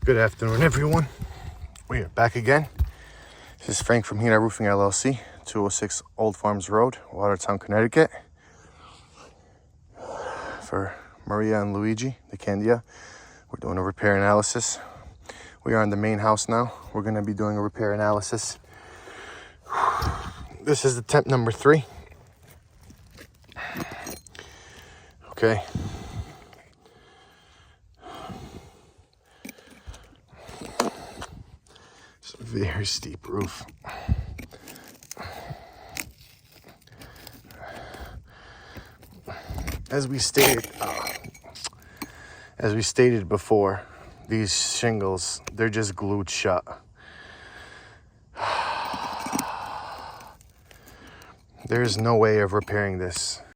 Good afternoon, everyone. We are back again. This is Frank from Hina Roofing LLC, 206 Old Farms Road, Watertown, Connecticut. For Maria and Luigi, the Candia, we're doing a repair analysis. We are in the main house now. We're going to be doing a repair analysis. This is the temp number 3. Okay. It's a very steep roof. As we stated before, these shingles, they're just glued shut. There's no way of repairing this.